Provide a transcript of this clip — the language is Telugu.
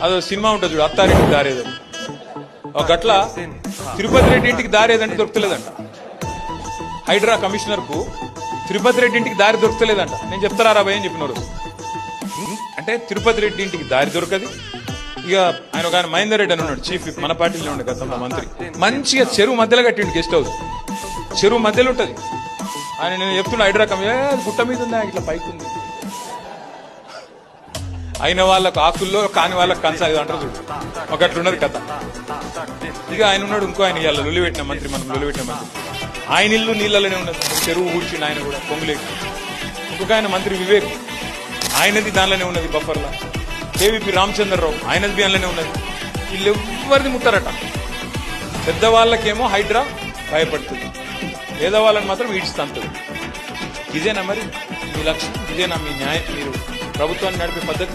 అదో సినిమా ఉంటుంది చూడు, అత్తారింటికి దారేదని. ఒక గట్ల తిరుపతి రెడ్డి ఇంటికి దారేదంటే దొరకలేదంట. హైడ్రా కమిషనర్ కు తిరుపతి రెడ్డి ఇంటికి దారి దొరకలేదంట. నేను చెప్తారా రాబాయ్ అని చెప్పినారు. అంటే తిరుపతి రెడ్డి ఇంటికి దారి దొరకది. ఇక ఆయన ఒక ఆయన మహేందర్ రెడ్డి అని ఉన్నాడు, చీఫ్ విప్, మన పార్టీలో ఉండే గతంలో మంత్రి. మంచిగా చెరువు మధ్యలో కట్టిండు గెస్ట్ హౌస్. చెరువు మధ్యలో ఉంటది. ఆయన నేను చెప్తున్నా హైడ్రా కమిషన్ గుట్ట మీద ఉందా, ఇట్లా పైకి ఉంది. అయిన వాళ్ళకు ఆకుల్లో, కాని వాళ్ళకి కంచాలి అంటారు చూడు, ఒక అట్లున్నది కథ. ఇక ఆయన ఉన్నాడు ఇంకో ఆయన, ఇవాళ లొల్లి పెట్టిన మంత్రి, మనం లొల్లి పెట్టిన మంత్రి, ఆయన ఇల్లు నీళ్ళలోనే ఉన్నది. చెరువు కూర్చుండి ఆయన కూడా పొంగులేకి. ఇంకొక ఆయన మంత్రి వివేక్, ఆయనది దానిలోనే ఉన్నది బఫర్లా. కేవీపీ రామచంద్రరావు, ఆయనది దానిలోనే ఉన్నది. వీళ్ళు ఎవరిది ముట్టారట. పెద్దవాళ్ళకేమో హైడ్రా భయపడుతుంది, పేదవాళ్ళని మాత్రం ఈడ్చుతంటుంది. ఇదేనా మరి మీ లక్ష్యం? ఇదేనా మీ న్యాయం? మీరు ప్రభుత్వాన్ని నడిపే పద్ధతి?